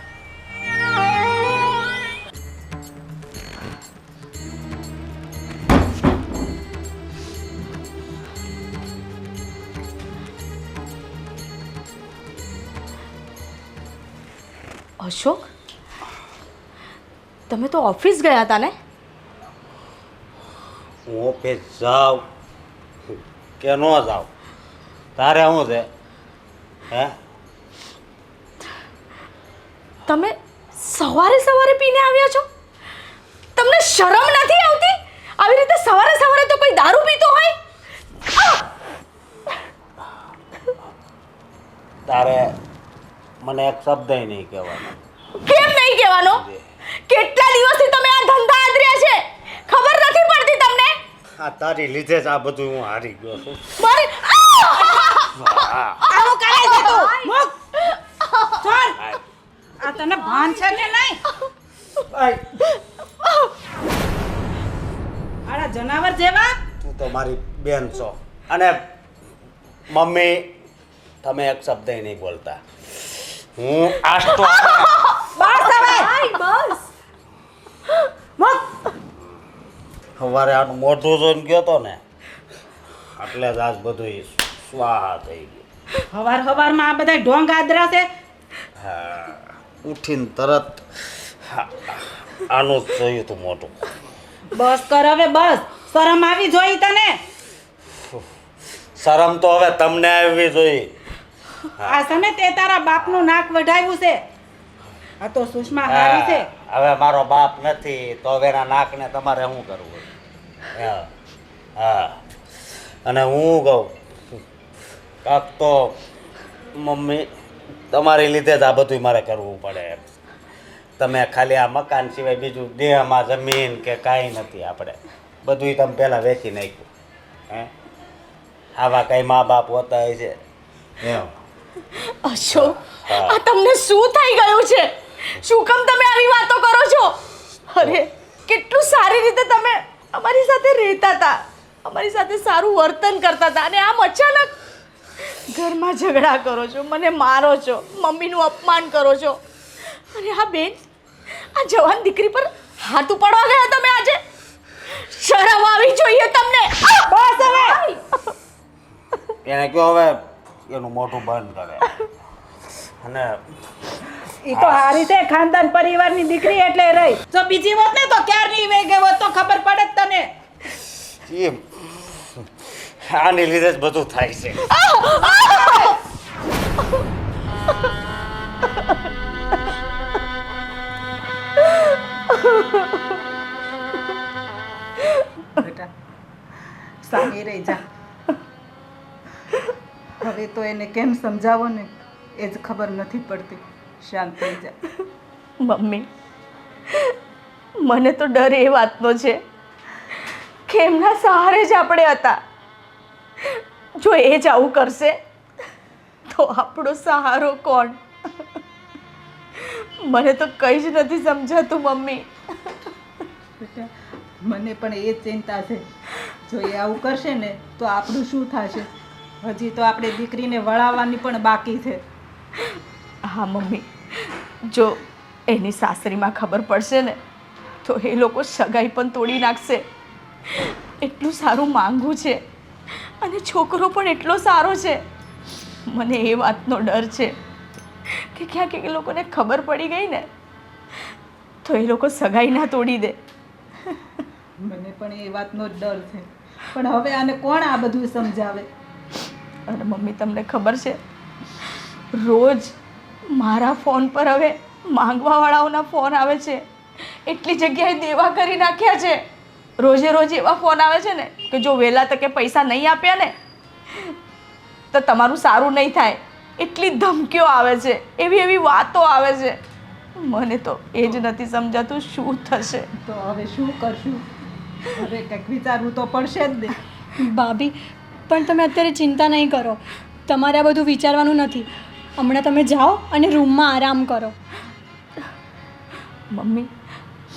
S3: અશોક, તમે તો ઓફિસ ગયા હતા ને?
S2: હું ઓફિસ જાઉં કે ન જાઉં, તારે શું છે? હે,
S3: તમે સવારે સવારે પીને આવ્યા છો? તમને શરમ નથી આવતી? આવી રીતે સવારે સવારે તો કોઈ દારૂ પીતો હોય?
S2: તારે મને એક શબ્દ નહીં કહેવાનો.
S3: કેમ નહીં કહેવાનો? કેટલા દિવસથી તમે આ ધંધા આદર્યા છે, ખબર નથી પડતી તમને?
S2: આ તારી લીધે જ આ બધું હું હારી ગયો છું.
S3: મારી
S1: આવું કરે છે તું? મુક છોડ. આ તને ભાન છે કે નહીં? આડા જનાવર જેવા.
S2: તું તો મારી બેન છો, અને મમ્મી તમે એક શબ્દ નહીં બોલતા. હું આજ તો
S1: બસ હવે.
S3: બસ.
S1: મુક.
S2: સવારે આનું મોઢું જોઈને ગયો તો ને એટલે જ આજ બધું સ્વાહા થઈ ગયું.
S1: હવારમાં આ બધા ઢોંગ આદરા છે.
S2: હા, ઉઠીને તરત આનું જ જોયું તું મોઢું.
S1: બસ કર હવે, બસ. શરમ આવી જોઈ તને?
S2: શરમ તો હવે તમને આવવી જોઈએ.
S1: આ સમે તે તારા બાપનું નાક વઢાવ્યું છે. આ તો સુષ્મા હારી છે.
S2: હવે મારો બાપ નથી તો હવે એના નાકને તમારે શું કરવું? હા હા, અને હું કહું કાક તો મમ્મી તમારી લીધે જ આ બધું મારે કરવું પડે એમ. તમે ખાલી આ મકાન સિવાય બીજું દેહમાં જમીન કે કાંઈ નથી આપણે બધું તમે પહેલાં વેચી નાખ્યું. હે આવા કાંઈ મા બાપ હોતા હોય છે એમ.
S3: અશોક, આ તમને શું થઈ ગયું છે? શું કામ તમે આવી વાતો કરો છો? અરે કેટલું સારી રીતે તમે અમારી સાથે રહેતા હતા, અમારી સાથે સારું વર્તન કરતા હતા, અને આમ અચાનક ઘરમાં ઝઘડા કરો છો, મને મારો છો, મમ્મીનું અપમાન કરો છો. અને આ બેન, આ જવાન દીકરી પર હાથ ઉપાડવા ગયા તમે આજે? શરમ આવી જોઈએ તમને. બસ હવે.
S2: એને કહો હવે એનું મોઢું બંધ કરે. અને
S1: એ તો હારી છે, ખાનદાન પરિવારની દીકરી એટલે રહી. જો બીજી હોત ને તો ક્યારની વહી ગઈ હોત તો ખબર પડે જ તને.
S2: એમ આની લીધે જ બધું થાય છે.
S1: બેટા સામી રહી જા. હવે તો એને કેમ સમજાવો ને એ જ ખબર નથી પડતી. શાંત થઈ જા.
S3: મમ્મી, મને તો ડર એ વાતનો છે કે એમના સહારે જ આપણે હતા. જો એ જ આવું કરશે તો આપણો સહારો કોણ? મને તો કંઈ જ નથી સમજાતું મમ્મી.
S1: બેટા મને પણ એ જ ચિંતા છે. જો એ આવું કરશે ને તો આપણું શું થશે? હજી તો આપણે દીકરીને વળાવવાની પણ બાકી છે.
S3: હા મમ્મી, જો એની સાસરીમાં ખબર પડશે ને તો એ લોકો સગાઈ પણ તોડી નાખશે. એટલું સારું માંગવું છે અને છોકરો પણ એટલો સારો છે. મને એ વાતનો ડર છે કે ક્યાંક એ લોકોને ખબર પડી ગઈ ને તો એ લોકો સગાઈ ના તોડી દે.
S1: મને પણ એ વાતનો જ ડર છે. પણ હવે આને કોણ આ બધું સમજાવે?
S3: અને મમ્મી, તમને ખબર છે, રોજ મારા ફોન પર હવે માંગવાવાળાઓના ફોન આવે છે. એટલી જગ્યાએ દેવા કરી નાખ્યા છે. રોજે રોજ એવા ફોન આવે છે ને કે જો વહેલા તકે પૈસા નહીં આપ્યા ને તો તમારું સારું નહીં થાય. એટલી ધમકીઓ આવે છે, એવી એવી વાતો આવે છે. મને તો એ જ નથી સમજાતું શું થશે.
S1: તો હવે શું કરશું? હવે કંઈક વિચારવું તો પડશે જ ને.
S5: ભાભી, પણ તમે અત્યારે ચિંતા નહીં કરો. તમારે આ બધું વિચારવાનું નથી. હમણાં તમે જાઓ અને રૂમમાં આરામ કરો.
S3: મમ્મી,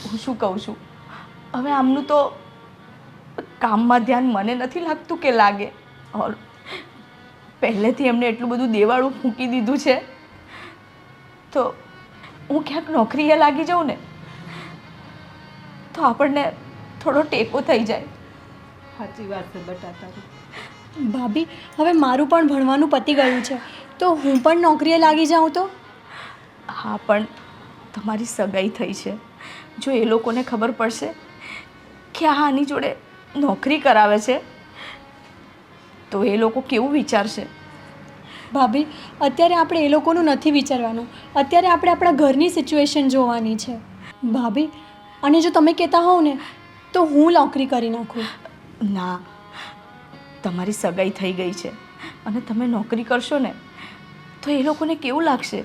S3: હું શું કહું છું, હવે આમનું તો કામમાં ધ્યાન મને નથી લાગતું કે લાગે. ઓર પહેલેથી એમને એટલું બધું દેવાળું ફૂંકી દીધું છે તો હું ક્યાંક નોકરીએ લાગી જાઉં ને તો આપણને થોડો ટેકો થઈ જાય.
S1: સાચી વાત છે બેટા તારી.
S5: ભાભી, હવે મારું પણ ભણવાનું પતી ગયું છે તો હું પણ નોકરીએ લાગી જાઉં તો?
S3: હા, પણ તમારી સગાઈ થઈ છે. જો એ લોકોને ખબર પડશે કે આ આની જોડે નોકરી કરાવે છે તો એ લોકો કેવું વિચારશે?
S5: ભાભી, અત્યારે આપણે એ લોકોનું નથી વિચારવાનું. અત્યારે આપણે આપણા ઘરની સિચ્યુએશન જોવાની છે. ભાભી, અને જો તમે કહેતા હોવ ને તો હું નોકરી કરી નાખું.
S3: ના, તમારી સગાઈ થઈ ગઈ છે અને તમે નોકરી કરશો ને તો એ લોકોને કેવું લાગશે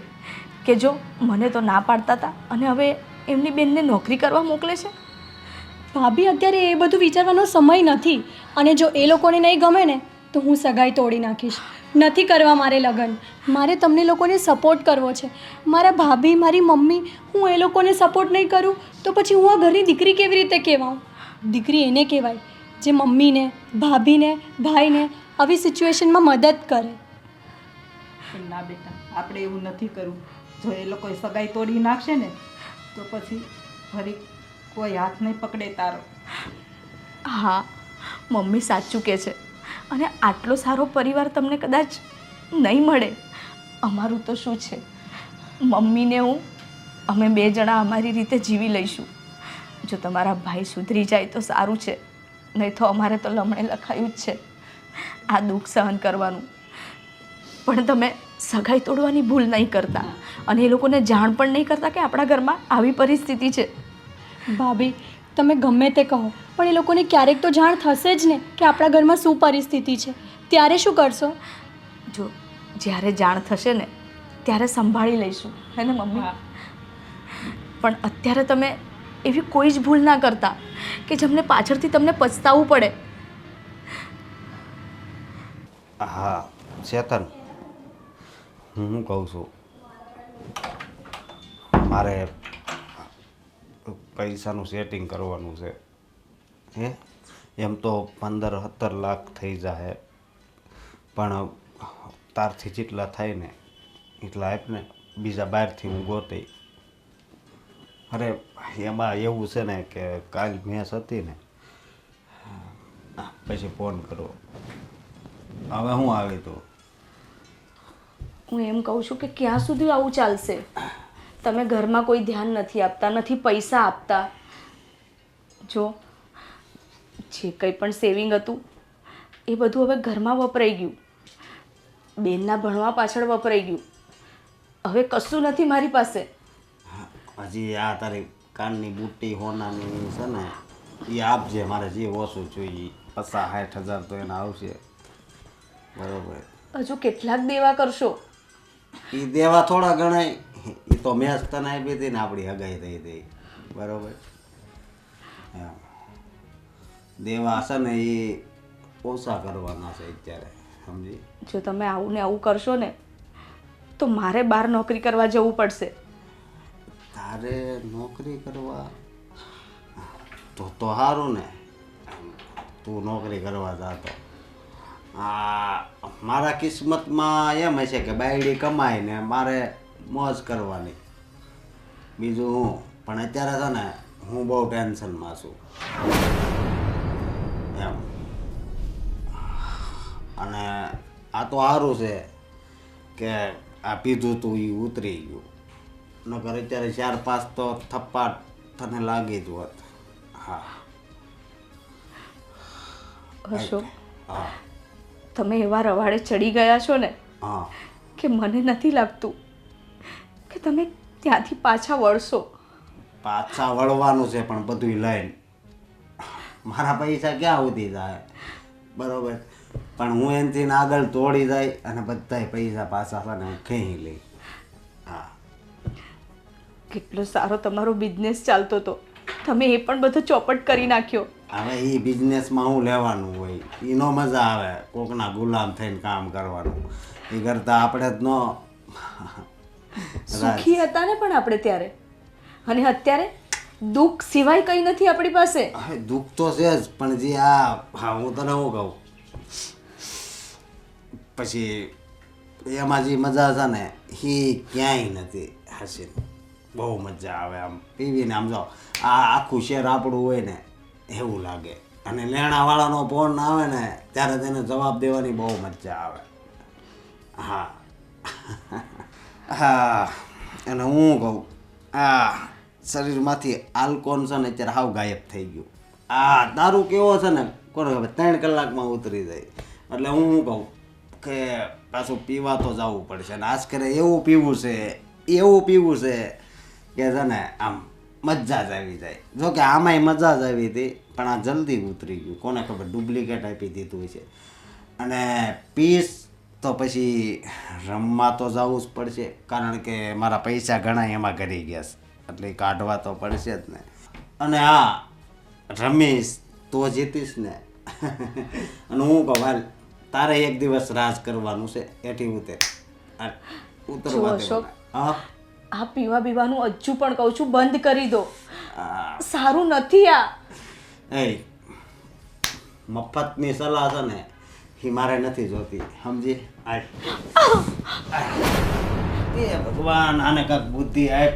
S3: કે જો મને તો ના પાડતા હતા અને હવે એમની બેનને નોકરી કરવા મોકલે છે.
S5: ભાભી, અત્યારે એ બધું વિચારવાનો સમય નથી. અને જો એ લોકોને નહીં ગમે ને તો હું સગાઈ તોડી નાખીશ. નથી કરવા મારે લગ્ન. મારે તમને લોકોને સપોર્ટ કરવો છે. મારા ભાભી, મારી મમ્મી, હું એ લોકોને સપોર્ટ નહીં કરું તો પછી હું આ ઘરની દીકરી કેવી રીતે કહેવાઉં? દીકરી એને કહેવાય જે મમ્મીને, ભાભીને, ભાઈને આવી સિચ્યુએશનમાં મદદ કરે.
S1: પણ ના બેટા, આપણે એવું નથી કરવું. જો એ લોકો સગાઈ તોડી નાખશે ને તો પછી ફરી કોઈ હાથ નહીં પકડે તારો.
S3: હા, મમ્મી સાચું કહે છે. અને આટલો સારો પરિવાર તમને કદાચ નહીં મળે. અમારું તો શું છે, મમ્મીને હું અમે બે જણા અમારી રીતે જીવી લઈશું. જો તમારા ભાઈ સુધરી જાય તો સારું છે, નહીં તો અમારે તો લમણે લખાયું જ છે આ દુઃખ સહન કરવાનું. પણ તમે સગાઈ તોડવાની ભૂલ નહીં કરતા અને એ લોકોને જાણ પણ નહીં કરતા કે આપણા ઘરમાં આવી પરિસ્થિતિ છે.
S5: ભાભી, તમે ગમે તે કહો પણ એ લોકોને ક્યારેક તો જાણ થશે જ ને કે આપણા ઘરમાં શું પરિસ્થિતિ છે. ત્યારે શું કરશો?
S3: જો જ્યારે જાણ થશે ને ત્યારે સંભાળી લઈશું હે ને મમ્મી? પણ અત્યારે તમે એવી કોઈ જ ભૂલ ના કરતા કે જેમને પાછળથી તમને પછતાવવું પડે.
S2: હા ચેતન, હું શું કહું છું, મારે પૈસાનું સેટિંગ કરવાનું છે. હે એમ તો 15-17 લાખ થઈ જાય, પણ તારથી જેટલા થાય ને એટલા આપને, બીજા બહારથી હું ગોતી. અરે એમાં એવું છે ને કે કાલ મેચ હતી ને, પછી ફોન કરો. હવે હું આવી તો
S3: હું એમ કહું છું કે ક્યાં સુધી આવું ચાલશે? તમે ઘરમાં કોઈ ધ્યાન નથી આપતા, નથી પૈસા આપતા. જો જે કંઈ પણ સેવિંગ હતું એ બધું હવે ઘરમાં વપરાઈ ગયું, બેનના ભણવા પાછળ વપરાઈ ગયું. હવે કશું નથી મારી પાસે.
S2: હજી આ તારી કાનની બુટ્ટી હોનાની છે ને, એ આપજે. મારે જે ઓછું જોઈએ 50-60 હજાર તો એને આવશે, બરોબર?
S3: હજુ કેટલાક દેવા કરશો?
S2: એ દેવા થોડા ગણાય, એ તો મેચ તને આપી હતી ને, આપણી હગાઈ થઈ હતી, બરોબર? એમ દેવા છે ને એ ઓછા કરવાના છે અત્યારે, સમજી?
S3: જો તમે આવું ને આવું કરશો ને તો મારે બહાર નોકરી કરવા જવું પડશે.
S2: તારે નોકરી કરવા તો સારું ને, તું નોકરી કરવા જાતો. મારા કિસ્મતમાં એમ હશે કે બાયડી કમાય ને મારે મોજ કરવાની, બીજું હું. પણ અત્યારે છે ને હું બહુ ટેન્શનમાં છું એમ. અને આ તો સારું છે કે આ પીધું તું એ ઉતરી ગયું, નકર અત્યારે 4-5 તો થપ્પા તને લાગી જ હોત. હા
S3: અશોક,
S2: હા
S3: તમે એવા રવાડે ચડી ગયા છો ને
S2: હા
S3: કે મને નથી લાગતું કે તમે ત્યાંથી પાછા વળશો.
S2: પાછા વળવાનું છે, પણ બધું લઈને. મારા પૈસા ક્યાં સુધી જાય, બરોબર? પણ હું એનાથી આગળ તોડી જાય અને બધાય પૈસા પાછા છે ને હું ખેંચી લઈ. હા
S3: કેટલો સારો તમારો બિઝનેસ ચાલતો હતો, તમે એ પણ બધો ચોપટ કરી નાખ્યો.
S2: હવે એ બિઝનેસમાં હું લેવાનું હોય, એનો મજા આવે કોકના ગુલામ થઈને કામ કરવાનું. એ કરતાં આપણે જ
S3: સુખી હતા ને પણ આપણે ત્યારે, અને અત્યારે દુઃખ સિવાય કંઈ નથી આપણી પાસે.
S2: હવે દુઃખ તો છે જ, પણ જે આ હું તને શું કહું, પછી એમાં જે મજા છે ને એ ક્યાંય નથી. હસીને બહુ મજા આવે આમ પીવીને. આમ જો આ આખું શેર આપણું હોય ને એવું લાગે, અને લેણાવાળાનો ફોન આવે ને ત્યારે તેને જવાબ દેવાની બહુ મજા આવે. હા હા. અને હું કહું, આ શરીરમાંથી આલ્કોન છે ને અત્યારે હાવ ગાયબ થઈ ગયું. આ દારૂ કેવો છે ને કોને ખબર, 3 કલાકમાં ઉતરી જાય. એટલે હું શું કહું કે પાછું પીવા તો જવું પડશે. અને આજ કરે એવું પીવું છે કે છે ને આમ મજા જ આવી જાય. જો કે આમાંય મજા જ આવી હતી, પણ આ જલ્દી ઉતરી ગયું. કોને ખબર ડુપ્લિકેટ આપી દીધું છે. અને પીસ તો પછી રમવા તો જવું જ પડશે, કારણ કે મારા પૈસા ઘણા એમાં કરી ગયા છે, એટલે કાઢવા તો પડશે જ ને. અને હા, રમીશ તો જીતીશ ને. અને હું કહું હાલ તારે એક દિવસ રાજ કરવાનું છે, એથી ઉતરવા
S3: અશોક,
S2: દેવાના. હા
S3: આ પીવા પીવાનું હજુ પણ કહું છું બંધ કરી દો, સારું નથી આ.
S2: એ મફતની સલાહ છે ને એ મારે નથી જોતી, સમજી? એ ભગવાન આને કાંઈક બુદ્ધિ આપ.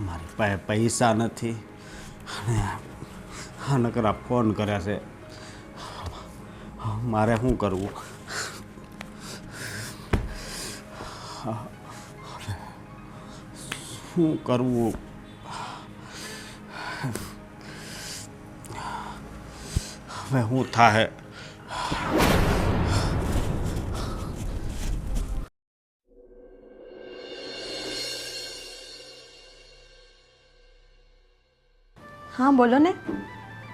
S2: મારી પાસે પૈસા નથી અને નકરા ફોન કરે છે. મારે શું કરવું? શું કરવું? હવે હું થાહે.
S5: હા બોલો ને.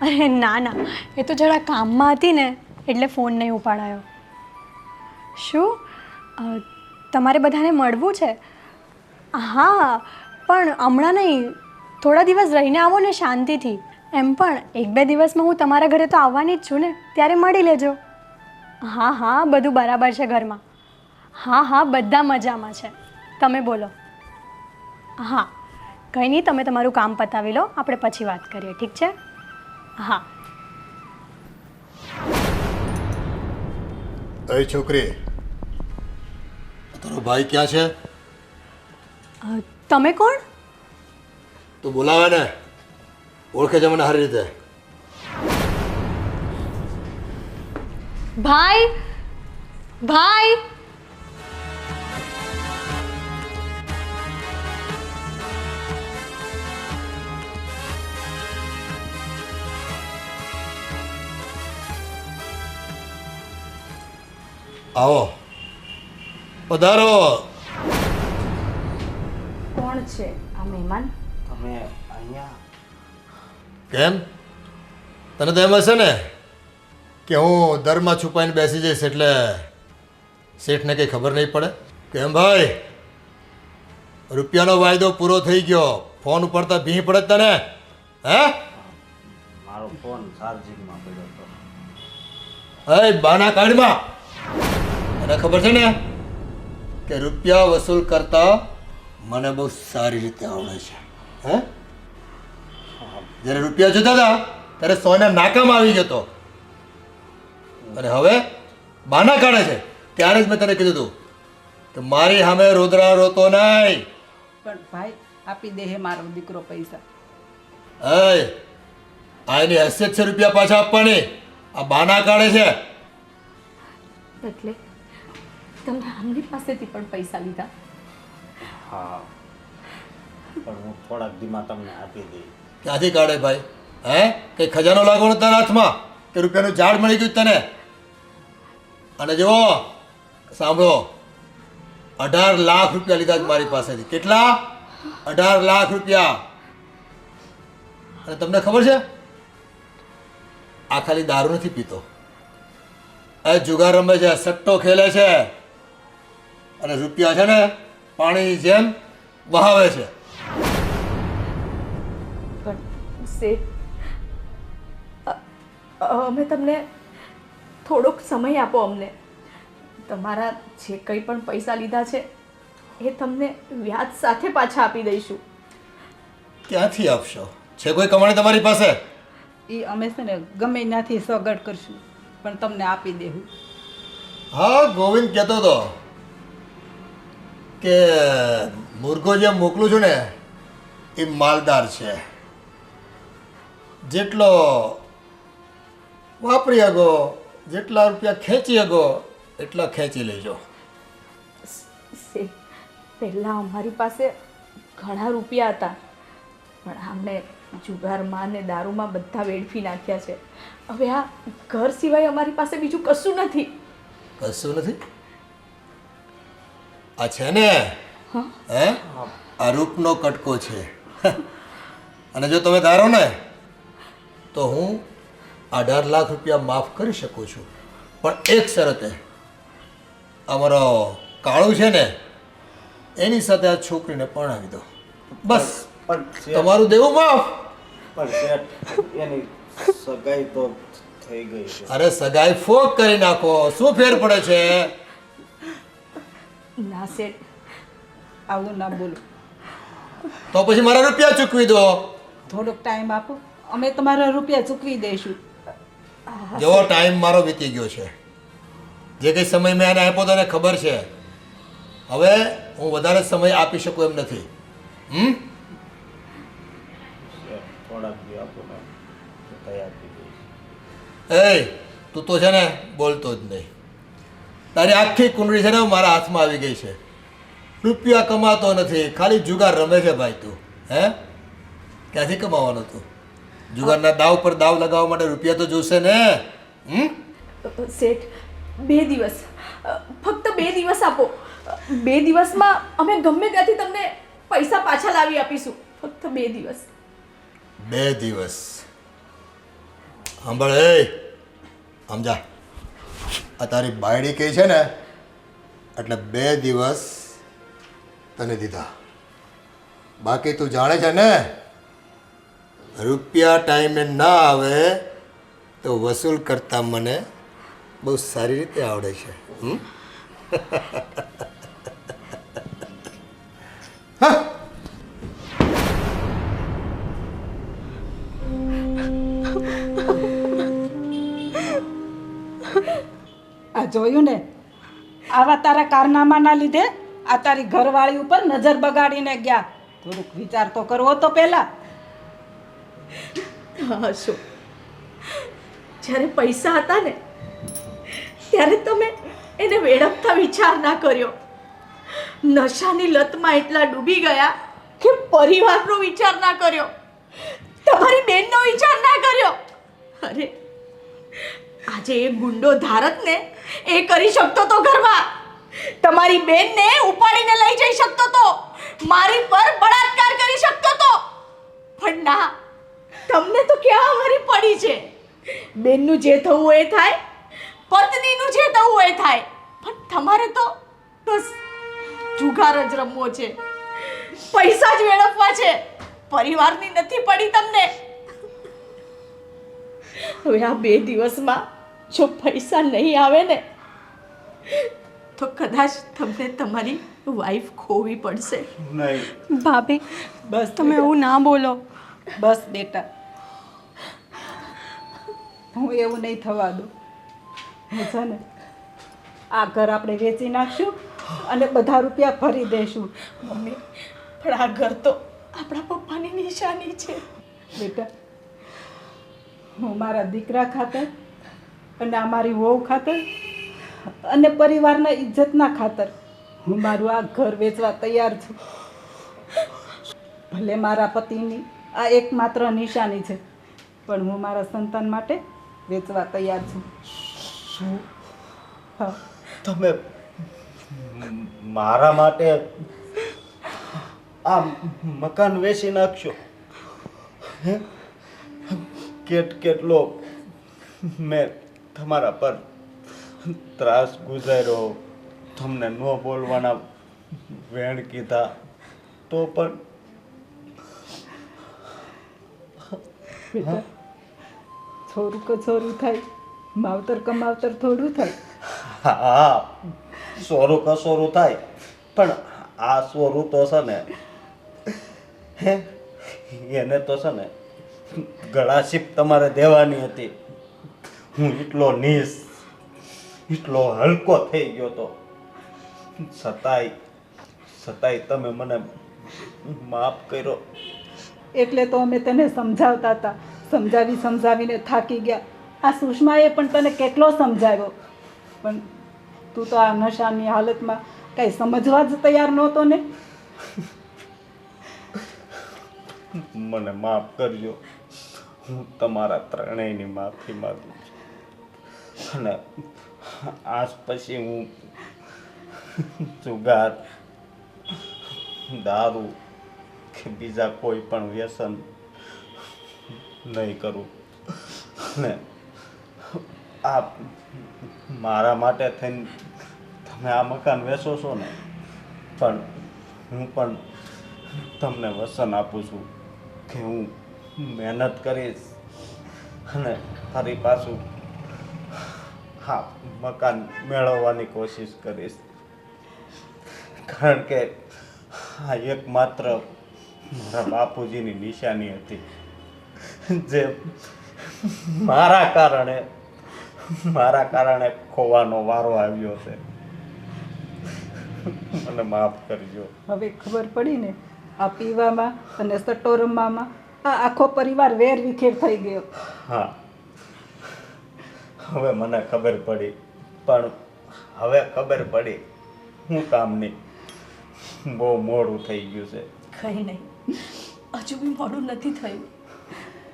S5: અરે ના ના, એ તો જરા કામમાં હતી ને એટલે ફોન નહીં ઉપાડાયો. શું તમારે બધાને મળવું છે? હા પણ હમણાં નહીં, થોડા દિવસ રહીને આવો ને શાંતિથી. એમ પણ 1-2 દિવસમાં હું તમારા ઘરે તો આવવાની જ છું ને, ત્યારે મળી લેજો. હા હા, બધું બરાબર છે ઘરમાં. હા હા, બધા મજામાં છે. તમે બોલો. હા કંઈ નહીં, તમે તમારું કામ પતાવી લો, આપણે પછી વાત કરીએ, ઠીક છે? હા.
S6: એ છોકરી, તારો ભાઈ ક્યાં છે?
S5: તમે કોણ?
S6: તું બોલાવે ને, ઓળખે છે મને સારી રીતે.
S5: ભાઈ ભાઈ.
S6: આવો, પધારો.
S3: કોણ છે આ મહેમાન?
S2: તમે અહીંયા
S6: કેમ, તને તો એમ હશે ને કે હું દરમાં છુપાઈને બેસી જઈશ એટલે શેઠને કંઈ ખબર નહીં પડે? કેમ ભાઈ, રૂપિયાનો વાયદો પૂરો થઈ ગયો, ફોન ઉપાડતા ભીં પડે તને? હે?
S2: મારો ફોન ચાર્જિંગમાં પડ્યો હતો.
S6: એ બાના કાઢમાં, તને ખબર છે ને કે રૂપિયા વસૂલ કરતા મને બહુ સારી રીતે આવડે છે. હે? જ્યારે રૂપિયા જોતા હતા ત્યારે સોના નાકામાં આવી જતો, અને હવે બાના કાઢે છે. ત્યારે જ મેં તને કીધું હતું કે મારી સામે રોદરા રોતો નહીં.
S1: પણ ભાઈ આપી દે હે મારો દીકરો પૈસા.
S6: આ એની હેસિયત છે રૂપિયા પાછા આપવાની, આ બાના કાઢે છે.
S3: એટલે તમે આમની પાસેથી પણ પૈસા લીધા?
S2: હા, પણ હું થોડાક દીમાં તમને આપી દઈ.
S6: ક્યાંથી કાઢે ભાઈ? હે, કઈ ખજાનો લાગવાનો તારા હાથમાં કે રૂપિયાનું ઝાડ મળી ગયું તને? અને જુઓ, સાંભળો, 18 લાખ રૂપિયા લીધા છે મારી પાસેથી. કેટલા? 18 લાખ રૂપિયા. અને તમને ખબર છે, આ ખાલી દારૂ નથી પીતો, એ જુગાર રમે છે, સટ્ટો ખેલે છે, અને રૂપિયા છે ને પાણીની જેમ વહાવે છે.
S3: પણ શેઠ, અમે તમને થોડોક સમય આપો અમને. તમારા જે કંઈ પણ પૈસા લીધા છે એ તમને વ્યાજ સાથે પાછા આપી દઈશું.
S6: ક્યાંથી આપશો? છે કોઈ કમાણી તમારી પાસે?
S1: એ અમે છે ને ગમે ત્યાંથી સગડ કરશું પણ તમને આપી દેવું.
S6: હા, ગોવિંદ કહેતો હતો કે મુર્ગો જે મોકલું છું ને એ માલદાર છે, જેટલો વાપરી શકો, જેટલા રૂપિયા ખેંચી શકો એટલા ખેંચી લેજો.
S3: શેઠ, પહેલાં અમારી પાસે ઘણા રૂપિયા હતા, પણ આમને જુગારમાં ને દારૂમાં બધા વેડફી નાખ્યા છે. હવે આ ઘર સિવાય અમારી પાસે બીજું કશું નથી.
S6: કશું નથી? આ છે ને, હે, આ રૂપનો કટકો છે. અને જો તમે ધારો ને તો હું 18 લાખ રૂપિયા માફ કરી શકું છું, પણ એક શરતે. અમારો કાળું છે ને એની સાથે આ છોકરીને પરણાવી દો, બસ.
S2: પણ
S6: તમારું દેવું માફ.
S2: પણ શેઠ, એની સગાઈ તો થઈ ગઈ છે.
S6: અરે સગાઈ ફોક કરી નાખો, શું ફેર પડે છે?
S3: ના શેઠ,
S1: આવું ના બોલો.
S6: તો પછી મારા રૂપિયા ચૂકવી દો.
S1: થોડોક ટાઈમ આપો, અમે તમારા રૂપિયા ચૂકવી દઈશું.
S6: જેવો ટાઈમ મારો વીતી ગયો છે, જે કંઈ સમય મેં એને આપ્યો તો એને ખબર છે. હવે હું વધારે સમય આપી શકું એમ નથી.
S2: થોડાક દી આપો ને તો તૈયાર થઈ ગઈ.
S6: એ તું તો છે ને બોલતો જ નહીં. તારી આખી કુંડળી છે ને મારા હાથમાં આવી ગઈ છે. રૂપિયા કમાતો નથી, ખાલી જુગાર રમે છે ભાઈ તું. હે, ક્યાંથી કમાવાનો તું? જુગારના દાવ પર દાવ લગાવવા માટે રૂપિયા તો જોશે ને.
S3: શેઠ 2 દિવસ, ફક્ત 2 દિવસ આપો. 2 દિવસમાં અમે ગમે ત્યાંથી તમને પૈસા પાછા લાવી આપીશું. ફક્ત 2 દિવસ.
S6: 2 દિવસ સાંભળ, એ સમજા, આ તારી બાયડી કહી છે ને એટલે 2 દિવસ તને દીધા. બાકી તું જાણે છે ને, રૂપિયા ટાઈમે ના આવે તો વસૂલ કરતા મને બહુ સારી રીતે આવડે છે.
S1: આ જોયું ને, આવા તારા કારનામાના લીધે આ તારી ઘરવાળી ઉપર નજર બગાડીને ગયા. થોડુંક વિચાર તો કરવો તો પહેલા.
S3: હા શું, જ્યારે પૈસા હતા ને ત્યારે તમે એને વેડફતા વિચાર ના કર્યો. નશાની લતમાં એટલા ડૂબી ગયા કે પરિવારનો વિચાર ના કર્યો, તમારી બેનનો વિચાર ના કર્યો. અરે આજે એ ગુંડો ધારત ને એ કરી શકતો તો ઘરમાં, તમારી બેનને ઉપાડીને લઈ જઈ શકતો તો, મારી પર બળાત્કાર કરી શકતો તો. પણ ના, તમને તો ક્યાં અમારી પડી છે. બેનનું જે થવું એ થાય, પત્નીનું જે થવું એ થાય, પણ તમારે તો બસ જુગાર જ રમવો છે, પૈસા જ વેડફવા છે. પરિવારની નથી પડી તમને. હવે આ 2 દિવસમાં જો પૈસા નહીં આવે ને તો કદાચ તમને તમારી વાઈફ ખોવી પડશે.
S2: નહીં,
S5: ભાભી
S1: બસ
S5: તમે એવું ના બોલો.
S1: બસ બેટા, હું એવું નહીં થવા દઉં. હું છે ને આ ઘર આપણે વેચી નાખશું અને બધા રૂપિયા ભરી દઈશું.
S3: મમ્મી, પણ આ ઘર તો આપણા પપ્પાની નિશાની છે.
S1: બેટા, હું મારા દીકરા ખાતર અને આ મારી વહુ ખાતર અને પરિવારના ઇજ્જતના ખાતર હું મારું આ ઘર વેચવા તૈયાર છું. ભલે મારા પતિની આ એકમાત્ર નિશાની છે, પણ હું મારા સંતાન માટે વેચવા તૈયાર છું.
S2: શું
S1: હા,
S2: તમે મારા માટે આ મકાન વેચી નાખશો? હે? કેટલો મેં તમારા પર ત્રાસ ગુજાર્યો, તમને ન બોલવાના વેણ કીધા, તો પણ
S1: બેટા, છોરું કછોરું થાય, માવતર કમાવતર થોડું થાય.
S2: હા, સોરું કસોરું થાય, પણ આ સોરું તો છે ને, હે, એને તો છે ને ગળાશીપ તમારે દેવાની હતી. હું એટલો નીચ, એટલો હલકો થઈ ગયો તો, છતાંય તમે મને માફ કર્યો.
S1: એટલે તો અમે તને સમજાવતા હતા, સમજાવીને થાકી ગયા. આ સુષ્માએ પણ તને કેટલો સમજાવ્યો, પણ તું તો આ નશાની હાલતમાં કંઈ સમજવા જ તૈયાર નહોતો ને.
S2: મને માફ કરજો. હું તમારા ત્રણેયની માફી માગું છું. અને આજ પછી હું જુગાર, દારૂ કે બીજા કોઈ પણ વ્યસન નહીં કરું. ને આ મારા માટે થઈને તમે આ મકાન વેચો છો ને, પણ હું પણ તમને વચન આપું છું કે હું મહેનત કરીશ અને ફરી પાછું હા મકાન મેળવવાની કોશિશ કરીશ. કારણ કે આ એકમાત્ર મારા બાપુજીની નિશાની હતી, જે મારા કારણે ખોવાનો વારો આવ્યો છે. મને માફ કરજો.
S1: હવે ખબર પડી ને, આ પીવામાં અને સટ્ટો રમવામાં આ આખો પરિવાર વેર વિખેર થઈ ગયો.
S2: હા, હવે મને ખબર પડી, પણ હવે ખબર પડી હું કામની. બહુ મોડું થઈ ગયું છે.
S3: કંઈ નહીં, હજુ બી મોડું નથી થયું.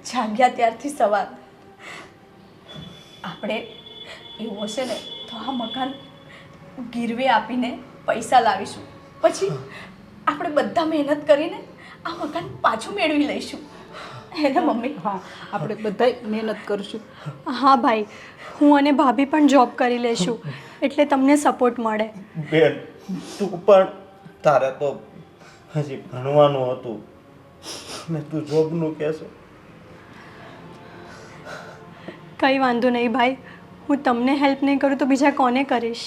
S3: જાગ્યા ત્યારથી સવાર આપણે એવું હશે ને તો આ મકાન ગીરવે આપીને પૈસા લાવીશું, પછી આપણે બધા મહેનત કરીને આ મકાન પાછું મેળવી લઈશું. એને મમ્મી?
S1: હા, આપણે બધાય મહેનત કરશું.
S5: હા ભાઈ, હું અને ભાભી પણ જોબ કરી લઈશું એટલે તમને સપોર્ટ મળે.
S7: બેન તું પણ, તારે તો હજી ભણવાનું હતું ને તું જોબનું કહેશો.
S5: કંઈ વાંધો નહીં ભાઈ, હું તમને હેલ્પ નહીં કરું તો બીજા કોને કરીશ?